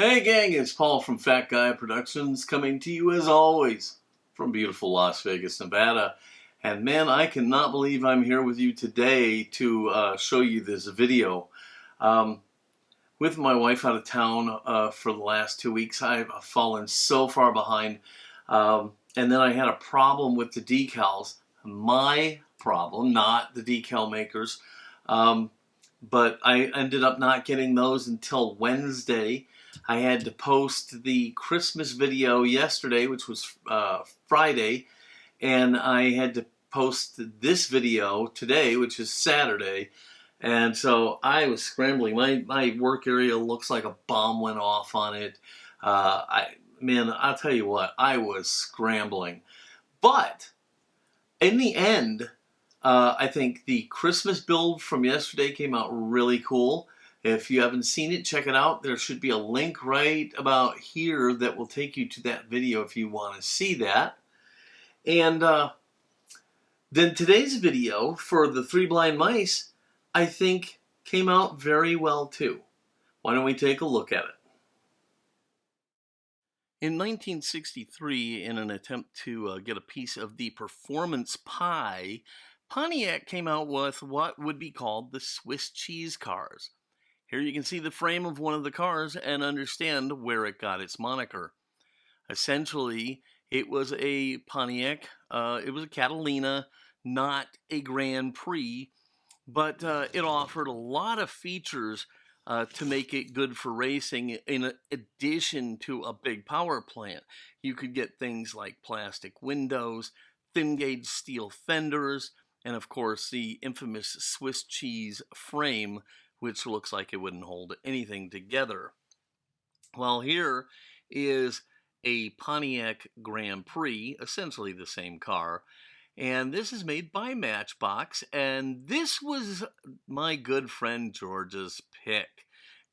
Hey gang, it's Paul from Fat Guy Productions coming to you as always from beautiful Las Vegas, Nevada. And man, I cannot believe I'm here with you today to show you this video. With my wife out of town for the last 2 weeks, I've fallen so far behind. And then I had a problem with the decals. My problem, not the decal makers. But I ended up not getting those until Wednesday. I had to post the Christmas video yesterday, which was Friday, and I had to post this video today, which is Saturday. And so I was scrambling. My work area looks like a bomb went off on it. Man, I'll tell you what, I was scrambling. But in the end, I think the Christmas build from yesterday came out really cool. If you haven't seen it, check it out. There should be a link right about here that will take you to that video if you want to see that. And then today's video for the Three Blind Mice, I think came out very well too. Why don't we take a look at it? In 1963, in an attempt to get a piece of the performance pie, Pontiac came out with what would be called the Swiss cheese cars. Here you can see the frame of one of the cars and understand where it got its moniker. Essentially, it was a Pontiac, it was a Catalina, not a Grand Prix, but it offered a lot of features to make it good for racing in addition to a big power plant. You could get things like plastic windows, thin gauge steel fenders, and of course the infamous Swiss cheese frame, which looks like it wouldn't hold anything together. Well, here is a Pontiac Grand Prix, essentially the same car, and this is made by Matchbox, and this was my good friend George's pick.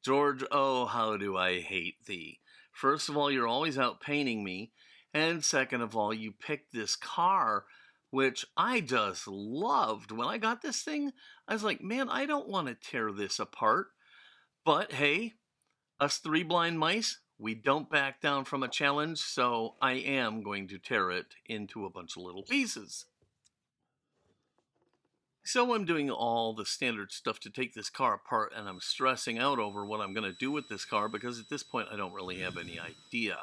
George, oh, how do I hate thee. First of all, you're always out painting me, and second of all, you picked this car, which I just loved. When I got this thing, I was like, man, I don't want to tear this apart. But hey, us three blind mice, we don't back down from a challenge, so I am going to tear it into a bunch of little pieces. So I'm doing all the standard stuff to take this car apart, and I'm stressing out over what I'm going to do with this car because at this point I don't really have any idea.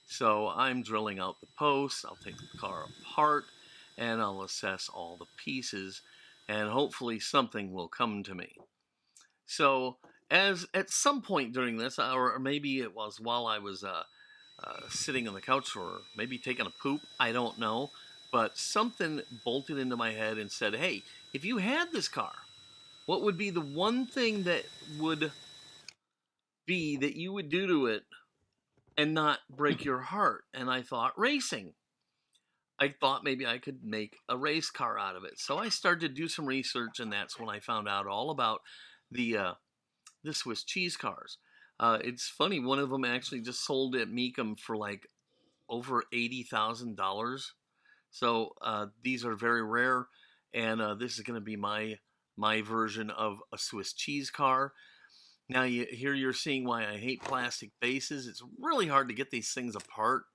So I'm drilling out the posts, I'll take the car apart, and I'll assess all the pieces, and hopefully something will come to me. So as at some point during this, or maybe it was while I was sitting on the couch or maybe taking a poop, I don't know, but something bolted into my head and said, hey, if you had this car, what would be the one thing that would be that you would do to it and not break your heart? And I thought, racing. I thought maybe I could make a race car out of it. So I started to do some research, and that's when I found out all about the Swiss cheese cars. It's funny, one of them actually just sold at Mecum for like over $80,000. So these are very rare, and this is going to be my version of a Swiss cheese car. Now here you're seeing why I hate plastic bases. It's really hard to get these things apart,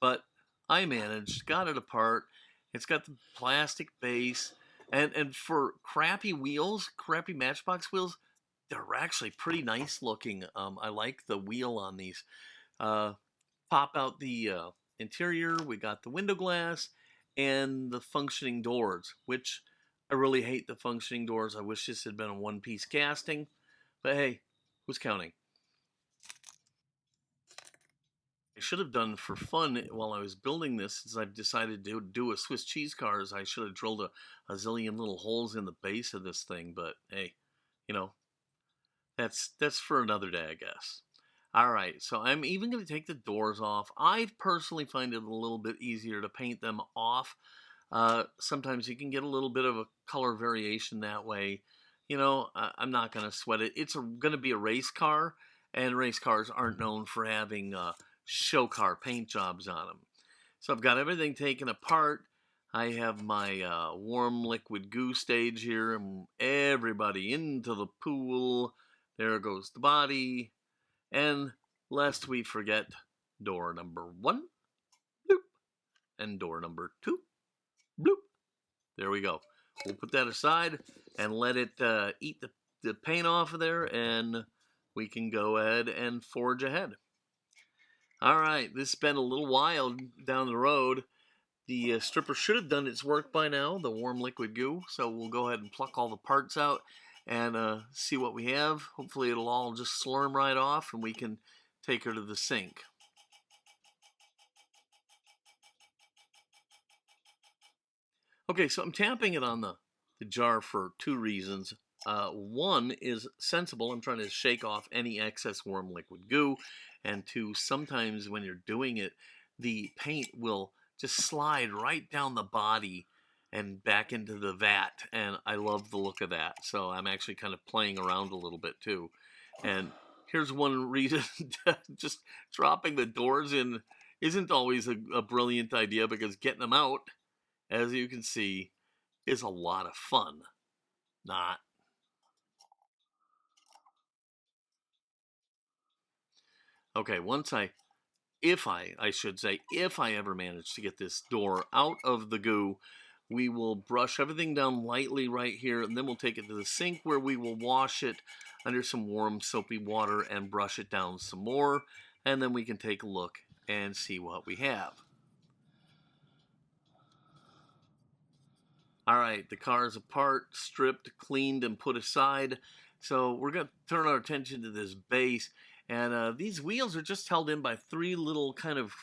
but I managed, got it apart. It's got the plastic base, and for crappy wheels, crappy Matchbox wheels, they're actually pretty nice looking. I like the wheel on these. Pop out the interior. We got the window glass and the functioning doors, which I really hate the functioning doors. I wish this had been a one-piece casting, but hey, who's counting? I should have done for fun while I was building this, since I've decided to do a Swiss cheese cars, I should have drilled a zillion little holes in the base of this thing, but hey, you know, that's for another day, I guess. All right, so I'm even going to take the doors off. I personally find it a little bit easier to paint them off. Sometimes you can get a little bit of a color variation that way. You know, I'm not going to sweat it. It's going to be a race car, and race cars aren't known for having show car paint jobs on them. So I've got everything taken apart. I have my warm liquid goo stage here, and everybody into the pool. There goes the body. And lest we forget door number 1, bloop, and door number 2, bloop. There we go. We'll put that aside and let it eat the paint off of there, and we can go ahead and forge ahead. All right, this has been a little while down the road. The stripper should have done its work by now, the warm liquid goo, so we'll go ahead and pluck all the parts out and see what we have. Hopefully it'll all just slurm right off and we can take her to the sink. Okay, so I'm tapping it on the jar for 2 reasons. One is sensible. I'm trying to shake off any excess warm liquid goo. And 2, sometimes when you're doing it, the paint will just slide right down the body and back into the vat. And I love the look of that. So I'm actually kind of playing around a little bit too. And here's one reason just dropping the doors in isn't always a brilliant idea, because getting them out, as you can see, is a lot of fun. Not. Okay, if I ever manage to get this door out of the goo, we will brush everything down lightly right here, and then we'll take it to the sink where we will wash it under some warm soapy water and brush it down some more, and then we can take a look and see what we have. All right, the car is apart, stripped, cleaned, and put aside. So we're going to turn our attention to this base. And these wheels are just held in by 3 little kind of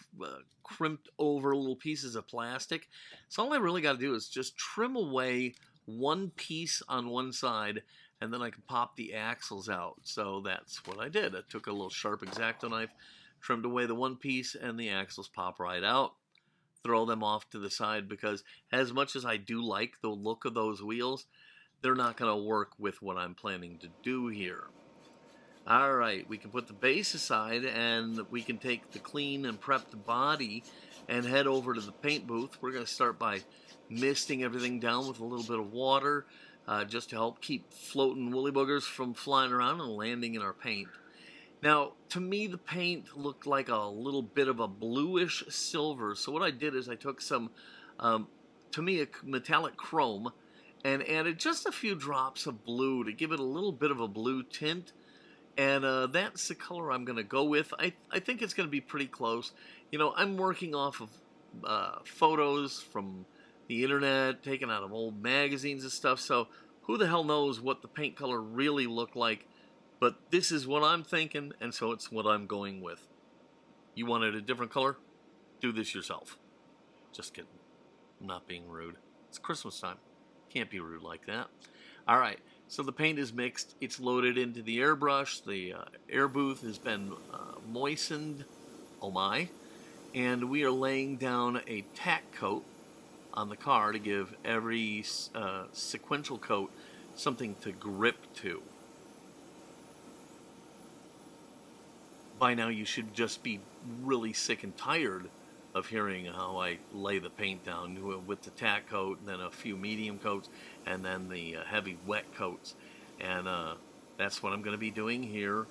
crimped over little pieces of plastic. So all I really got to do is just trim away one piece on one side, and then I can pop the axles out. So that's what I did. I took a little sharp X-Acto knife, trimmed away the one piece, and the axles pop right out. Throw them off to the side, because as much as I do like the look of those wheels, they're not going to work with what I'm planning to do here. All right, we can put the base aside, and we can take the clean and prepped body and head over to the paint booth. We're going to start by misting everything down with a little bit of water, just to help keep floating woolly boogers from flying around and landing in our paint. Now, to me, the paint looked like a little bit of a bluish silver. So what I did is I took some, to me, a metallic chrome, and added just a few drops of blue to give it a little bit of a blue tint. And that's the color I'm going to go with. I think it's going to be pretty close. You know, I'm working off of photos from the internet, taken out of old magazines and stuff. So who the hell knows what the paint color really looked like. But this is what I'm thinking, and so it's what I'm going with. You wanted a different color? Do this yourself. Just kidding. I'm not being rude. It's Christmas time. Can't be rude like that. All right, so the paint is mixed. It's loaded into the airbrush. The air booth has been moistened. Oh my. And we are laying down a tack coat on the car to give every sequential coat something to grip to. By now you should just be really sick and tired of hearing how I lay the paint down with the tack coat, and then a few medium coats, and then the heavy wet coats. And that's what I'm going to be doing here.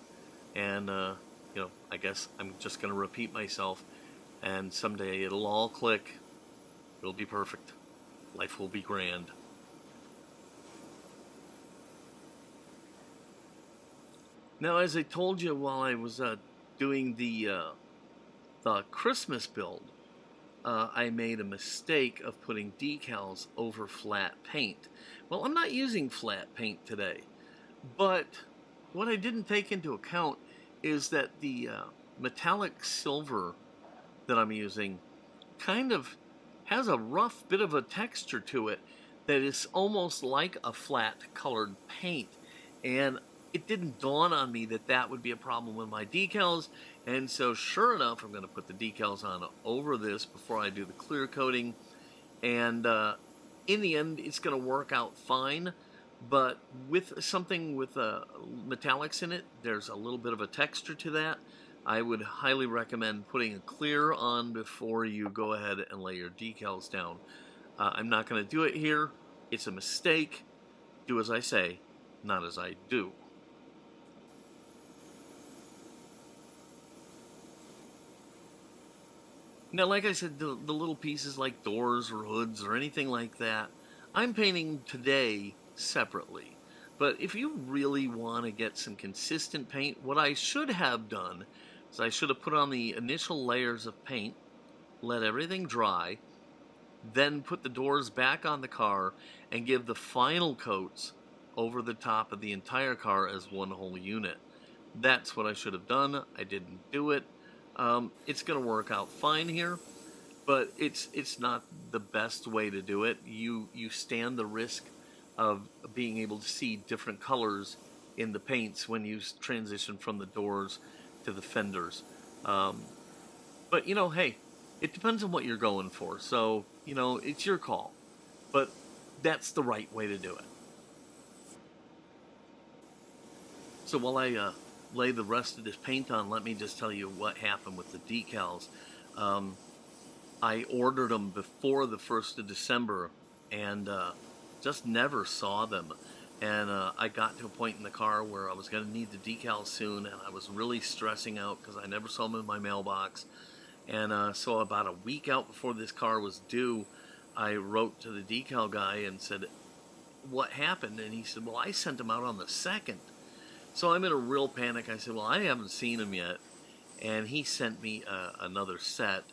And, you know, I guess I'm just going to repeat myself. And someday it'll all click. It'll be perfect. Life will be grand. Now, as I told you while I was doing the Christmas build, I made a mistake of putting decals over flat paint. Well, I'm not using flat paint today, but what I didn't take into account is that the metallic silver that I'm using kind of has a rough bit of a texture to it that is almost like a flat colored paint, and it didn't dawn on me that that would be a problem with my decals. And so sure enough, I'm going to put the decals on over this before I do the clear coating, and in the end it's going to work out fine. But with something with metallics in it, there's a little bit of a texture to that. I would highly recommend putting a clear on before you go ahead and lay your decals down. I'm not going to do it here. It's a mistake. Do as I say, not as I do. Now, like I said, the little pieces like doors or hoods or anything like that, I'm painting today separately. But if you really want to get some consistent paint, what I should have done is I should have put on the initial layers of paint, let everything dry, then put the doors back on the car and give the final coats over the top of the entire car as one whole unit. That's what I should have done. I didn't do it. It's going to work out fine here, but it's not the best way to do it. You stand the risk of being able to see different colors in the paints when you transition from the doors to the fenders. Um, but hey, it depends on what you're going for. So it's your call, but that's the right way to do it. So while I lay the rest of this paint on, let me just tell you what happened with the decals. Um, I ordered them before the 1st of December and just never saw them. And I got to a point in the car where I was going to need the decals soon, and I was really stressing out because I never saw them in my mailbox. And so about a week out before this car was due, I wrote to the decal guy and said, what happened? And he said, well, I sent them out on the 2nd. So I'm in a real panic. I said, well, I haven't seen them yet. And he sent me another set.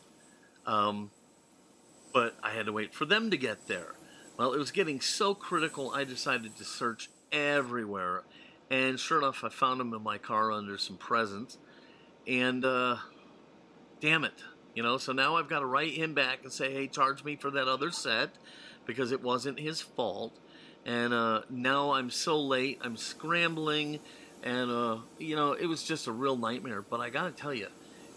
But I had to wait for them to get there. Well, it was getting so critical, I decided to search everywhere. And sure enough, I found them in my car under some presents. And damn it. So now I've got to write him back and say, hey, charge me for that other set because it wasn't his fault. And now I'm so late, I'm scrambling, and it was just a real nightmare. But I gotta tell you,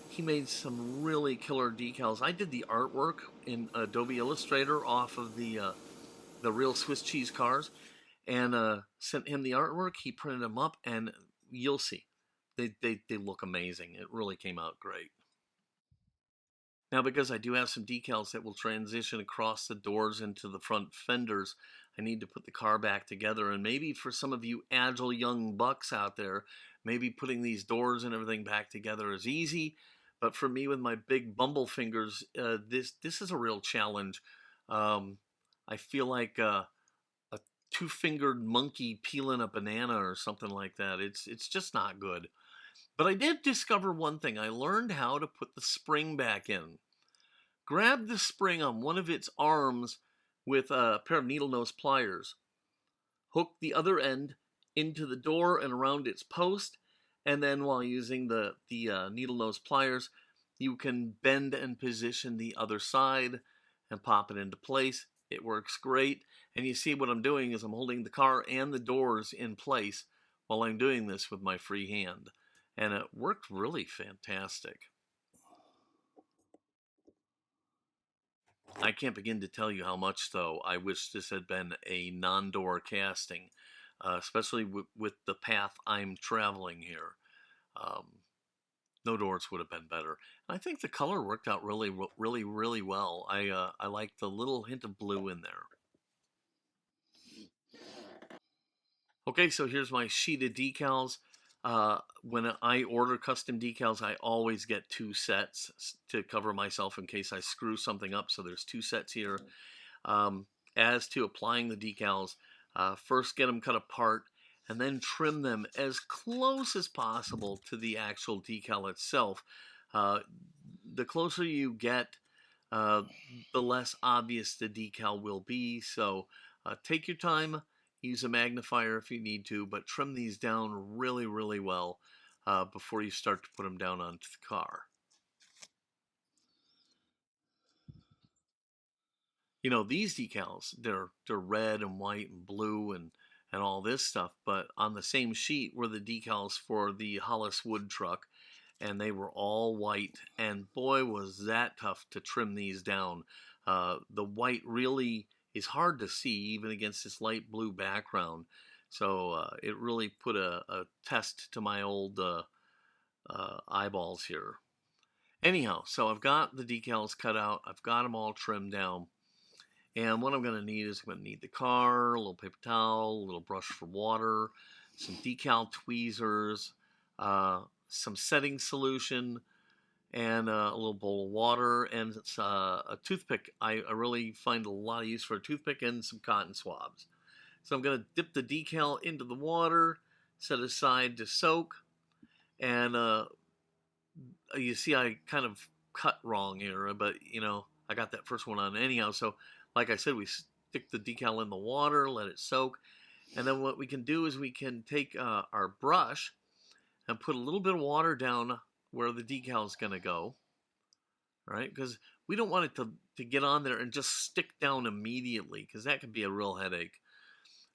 he made some really killer decals. I did the artwork in Adobe Illustrator off of the real Swiss cheese cars, and sent him the artwork. He printed them up, and you'll see, they look amazing. It really came out great. Now, because I do have some decals that will transition across the doors into the front fenders, I need to put the car back together. And maybe for some of you agile young bucks out there, maybe putting these doors and everything back together is easy. But for me, with my big bumble fingers, this is a real challenge. Um, I feel like a two-fingered monkey peeling a banana or something like that. It's just not good. But I did discover one thing. I learned how to put the spring back in. Grab the spring on one of its arms with a pair of needle nose pliers. Hook the other end into the door and around its post, and then while using the needle nose pliers, you can bend and position the other side and pop it into place. It works great. And you see what I'm doing is I'm holding the car and the doors in place while I'm doing this with my free hand. And it worked really fantastic. I can't begin to tell you how much, though, I wish this had been a non-door casting, especially with the path I'm traveling here. Um, no doors would have been better. And I think the color worked out really, really, really well. I like the little hint of blue in there. Okay, so here's my sheet of decals. When I order custom decals, I always get 2 sets to cover myself in case I screw something up. So there's 2 sets here. As to applying the decals, first get them cut apart and then trim them as close as possible to the actual decal itself. The closer you get, the less obvious the decal will be. So take your time. Use a magnifier if you need to, but trim these down really, really well before you start to put them down onto the car. These decals, they're red and white and blue and all this stuff, but on the same sheet were the decals for the Hollis wood truck, and they were all white, and boy, was that tough to trim these down. The white really is hard to see even against this light blue background. So it really put a test to my old eyeballs here. Anyhow, so I've got the decals cut out. I've got them all trimmed down. And what I'm going to need is I'm going to need the car, a little paper towel, a little brush for water, some decal tweezers, some setting solution, and a little bowl of water, and it's a toothpick. I really find a lot of use for a toothpick and some cotton swabs. So I'm going to dip the decal into the water, set aside to soak, and you see I kind of cut wrong here, but you know, I got that first one on anyhow. So like I said, we stick the decal in the water, let it soak, and then what we can do is we can take our brush and put a little bit of water down where the decal is going to go, right? Because we don't want it to get on there and just stick down immediately, because that can be a real headache.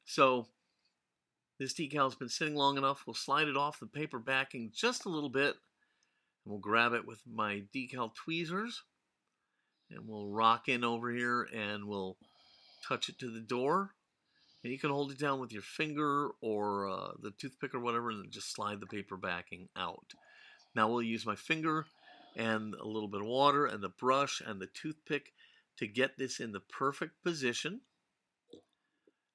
So this decal's been sitting long enough. We'll slide it off the paper backing just a little bit, and we'll grab it with my decal tweezers, and we'll rock in over here, and we'll touch it to the door. And you can hold it down with your finger or the toothpick or whatever, and just slide the paper backing out. Now we'll use my finger and a little bit of water and the brush and the toothpick to get this in the perfect position.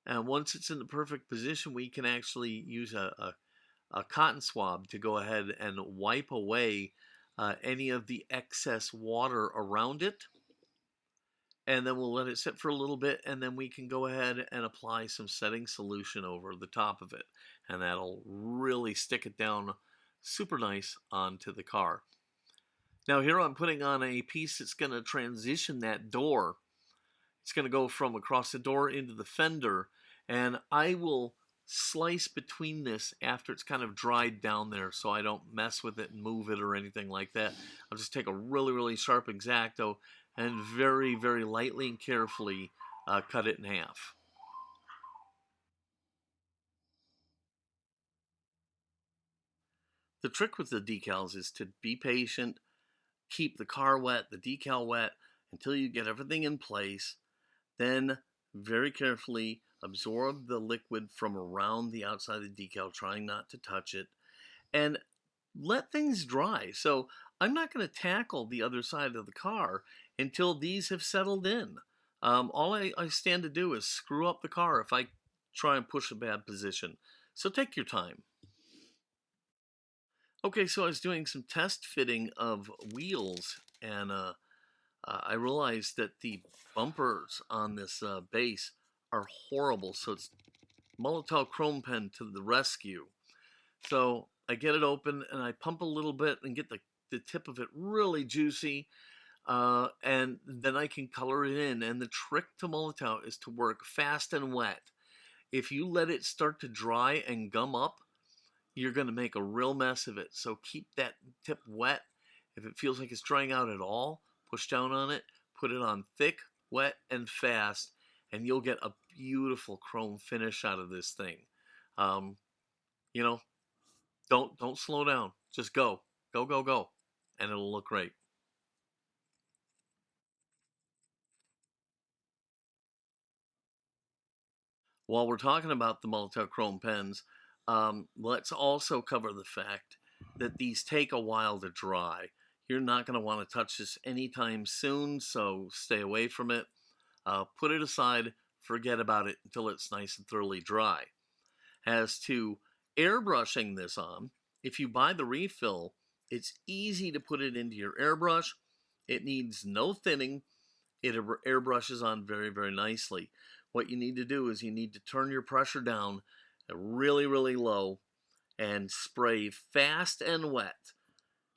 And once it's in the perfect position, we can actually use a cotton swab to go ahead and wipe away any of the excess water around it. And then we'll let it sit for a little bit, and then we can go ahead and apply some setting solution over the top of it. And that'll really stick it down super nice onto the car. Now here I'm putting on a piece that's going to transition that door. It's going to go from across the door into the fender, and I will slice between this after it's kind of dried down there so I don't mess with it and move it or anything like that. I'll just take a really sharp X-Acto and very lightly and carefully cut it in half. The trick with the decals is to be patient, keep the car wet, the decal wet, until you get everything in place. Then very carefully absorb the liquid from around the outside of the decal, trying not to touch it, and let things dry. So I'm not going to tackle the other side of the car until these have settled in. All I stand to do is screw up the car if I try and push a bad position. So take your time. Okay, so I was doing some test fitting of wheels, and I realized that the bumpers on this base are horrible. So it's Molotow chrome pen to the rescue. So I get it open and I pump a little bit and get the tip of it really juicy, and then I can color it in. And the trick to Molotow is to work fast and wet. If you let it start to dry and gum up, you're going to make a real mess of it. So keep that tip wet. If it feels like it's drying out at all, push down on it, put it on thick, wet, and fast, and you'll get a beautiful chrome finish out of this thing. You know, don't slow down. Just go, and it'll look great. While we're talking about the Molotow chrome pens, let's also cover the fact that these take a while to dry. You're not going to want to touch this anytime soon, so stay away from it. Put it aside, forget about it until it's nice and thoroughly dry. As to airbrushing this on, if you buy the refill, it's easy to put it into your airbrush. It needs no thinning. It airbrushes on very nicely. What you need to do is you need to turn your pressure down really low and spray fast and wet.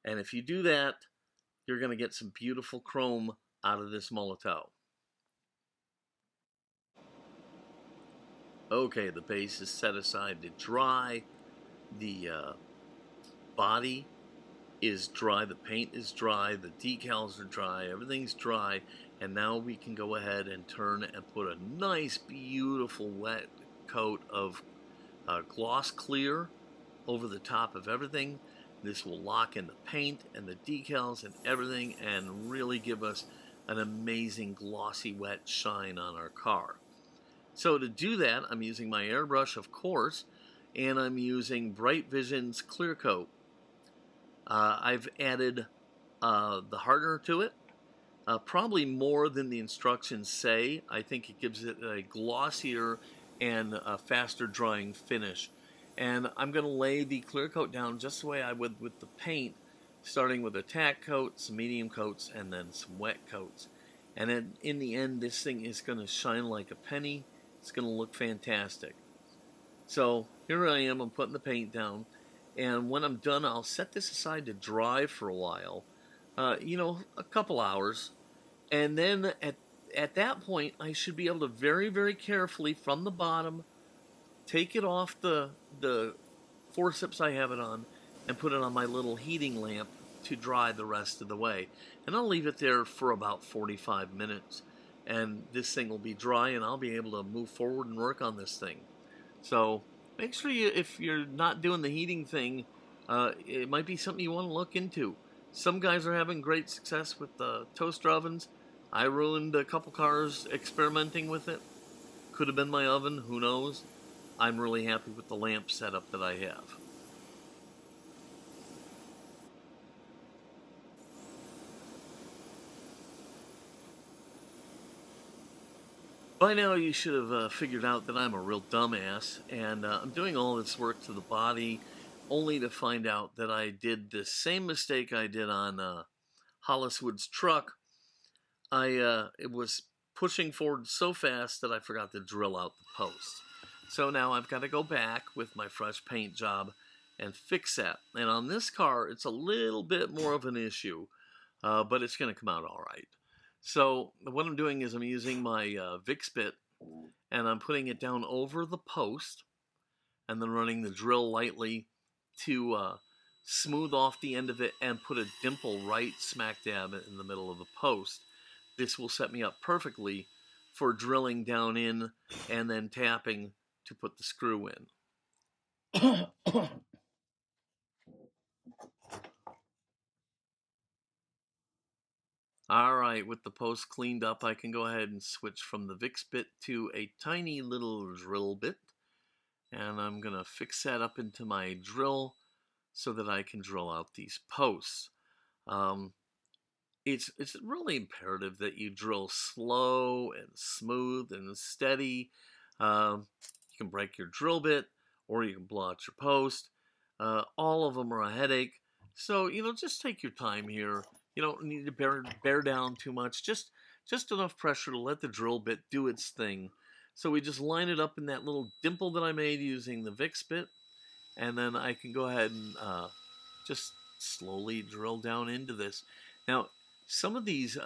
And if you do that, you're going to get some beautiful chrome out of this Molotow. Okay, the base is set aside to dry. The body is dry, the paint is dry, the decals are dry, everything's dry, and now we can go ahead and turn and put a nice, beautiful wet coat of gloss clear over the top of everything. This will lock in the paint and the decals and everything and really give us an amazing glossy wet shine on our car. So to do that, I'm using my airbrush, of course, and I'm using Bright Vision's clear coat. I've added the hardener to it, probably more than the instructions say. I think it gives it a glossier and a faster drying finish. And I'm going to lay the clear coat down just the way I would with the paint, starting with a tack coat, some medium coats, and then some wet coats. And then in the end, this thing is going to shine like a penny. It's going to look fantastic. So here I am, I'm putting the paint down, and when I'm done, I'll set this aside to dry for a while, a couple hours, and then at that point, I should be able to very, very carefully from the bottom take it off the forceps I have it on and put it on my little heating lamp to dry the rest of the way. And I'll leave it there for about 45 minutes, and this thing will be dry, and I'll be able to move forward and work on this thing. So make sure if you're not doing the heating thing, it might be something you want to look into. Some guys are having great success with toaster ovens. I ruined a couple cars experimenting with it. Could have been my oven, who knows. I'm really happy with the lamp setup that I have. By now you should have figured out that I'm a real dumbass, and I'm doing all this work to the body only to find out that I did the same mistake I did on Holliswood's truck. It was pushing forward so fast that I forgot to drill out the post. So now I've got to go back with my fresh paint job and fix that. And on this car, it's a little bit more of an issue, but it's going to come out all right. So what I'm doing is I'm using my Vix Bit, and I'm putting it down over the post, and then running the drill lightly to smooth off the end of it and put a dimple right smack dab in the middle of the post. This will set me up perfectly for drilling down in and then tapping to put the screw in. Alright, with the post cleaned up, I can go ahead and switch from the Vix Bit to a tiny little drill bit. And I'm going to fix that up into my drill so that I can drill out these posts. It's really imperative that you drill slow and smooth and steady. You can break your drill bit, or you can blow out your post. All of them are a headache. So, just take your time here. You don't need to bear down too much. Just enough pressure to let the drill bit do its thing. So we just line it up in that little dimple that I made using the Vix Bit. And then I can go ahead and just slowly drill down into this. Now, some of these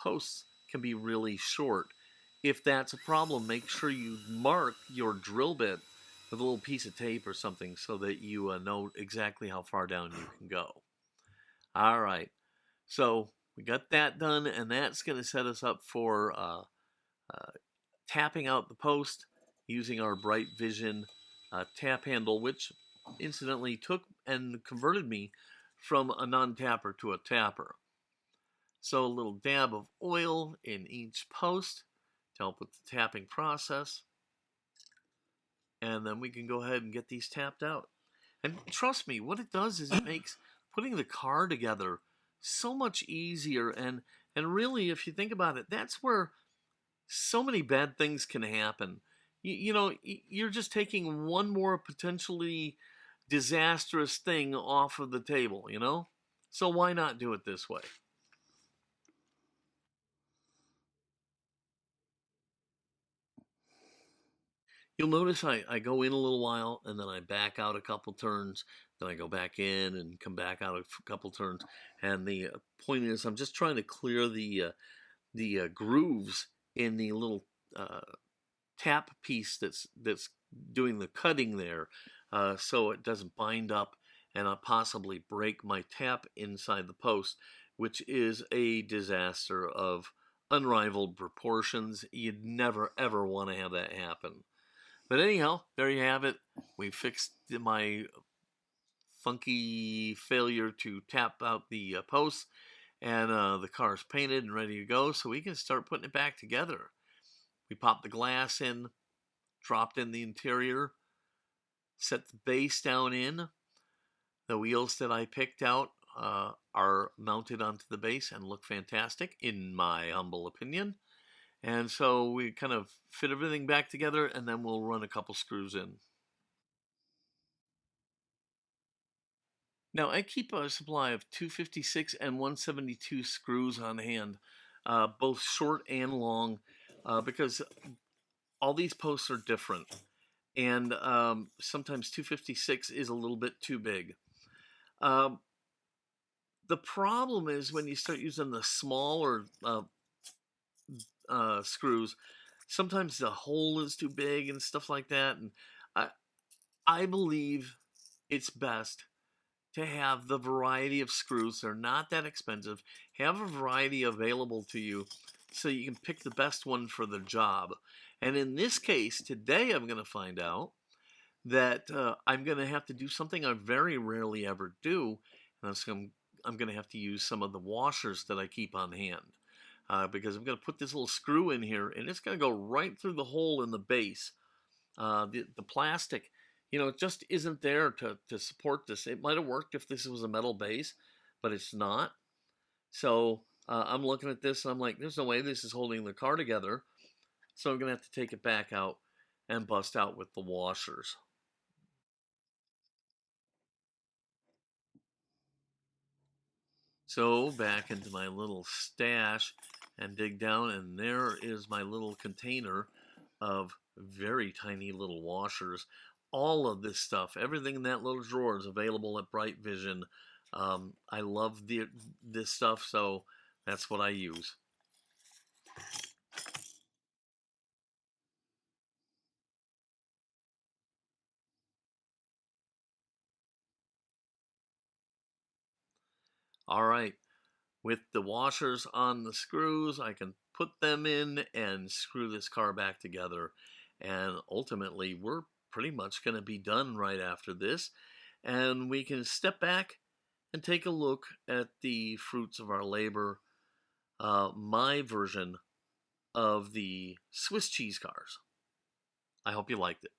posts can be really short. If that's a problem, make sure you mark your drill bit with a little piece of tape or something so that you know exactly how far down you can go. All right, so we got that done, and that's going to set us up for tapping out the post using our Bright Vision tap handle, which incidentally took and converted me from a non-tapper to a tapper. So a little dab of oil in each post to help with the tapping process. And then we can go ahead and get these tapped out. And trust me, what it does is it makes putting the car together so much easier. And really, if you think about it, that's where so many bad things can happen. You're just taking one more potentially disastrous thing off of the table, So why not do it this way? You'll notice I go in a little while, and then I back out a couple turns, then I go back in and come back out a couple turns. And the point is, I'm just trying to clear the grooves in the little tap piece that's doing the cutting there, so it doesn't bind up and possibly break my tap inside the post, which is a disaster of unrivaled proportions. You'd never ever want to have that happen. But anyhow, there you have it. We fixed my funky failure to tap out the posts, and the car's painted and ready to go, so we can start putting it back together. We popped the glass in, dropped in the interior, set the base down in. The wheels that I picked out are mounted onto the base and look fantastic, in my humble opinion. And so we kind of fit everything back together, and then we'll run a couple screws in. Now, I keep a supply of 256 and 172 screws on hand, both short and long, because all these posts are different. And sometimes 256 is a little bit too big. The problem is when you start using the smaller screws, sometimes the hole is too big and stuff like that. And I believe it's best to have the variety of screws. They're not that expensive. Have a variety available to you so you can pick the best one for the job. And in this case, today I'm going to find out that I'm going to have to do something I very rarely ever do. And that's I'm going to have to use some of the washers that I keep on hand. Because I'm going to put this little screw in here, and it's going to go right through the hole in the base. The plastic, it just isn't there to support this. It might have worked if this was a metal base, but it's not. So I'm looking at this, and I'm like, there's no way this is holding the car together. So I'm going to have to take it back out and bust out with the washers. So back into my little stash and dig down, and there is my little container of very tiny little washers. All of this stuff, everything in that little drawer is available at Bright Vision. I love this stuff, so that's what I use. All right, with the washers on the screws, I can put them in and screw this car back together. And ultimately, we're pretty much going to be done right after this. And we can step back and take a look at the fruits of our labor, my version of the Swiss cheese cars. I hope you liked it.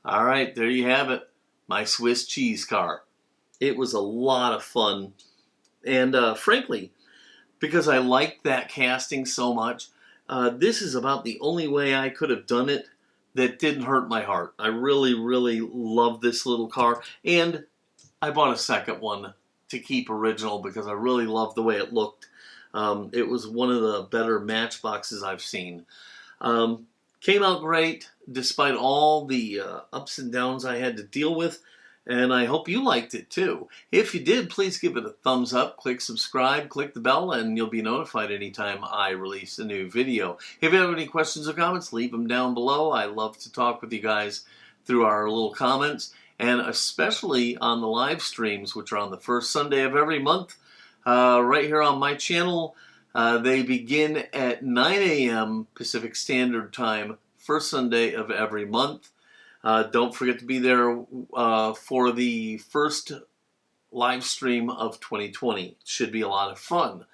All right, there you have it, my Swiss cheese car. It was a lot of fun, and frankly, because I liked that casting so much, this is about the only way I could have done it that didn't hurt my heart. I really, really love this little car, and I bought a second one to keep original because I really loved the way it looked. It was one of the better Matchboxes I've seen. Came out great despite all the ups and downs I had to deal with, and I hope you liked it too. If you did, please give it a thumbs up, click subscribe, click the bell, and you'll be notified anytime I release a new video. If you have any questions or comments, leave them down below. I love to talk with you guys through our little comments, and especially on the live streams, which are on the first Sunday of every month, right here on my channel. They begin at 9 a.m. Pacific Standard Time, first Sunday of every month. Don't forget to be there for the first live stream of 2020. It should be a lot of fun.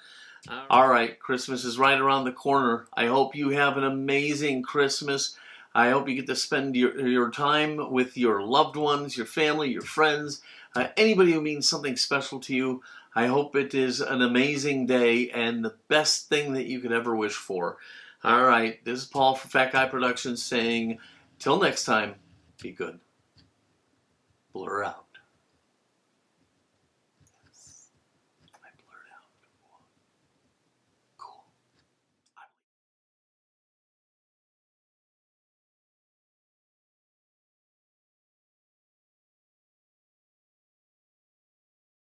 All right, Christmas is right around the corner. I hope you have an amazing Christmas. I hope you get to spend your time with your loved ones, your family, your friends, anybody who means something special to you. I hope it is an amazing day and the best thing that you could ever wish for. All right, this is Paul from Fat Guy Productions saying, till next time, be good.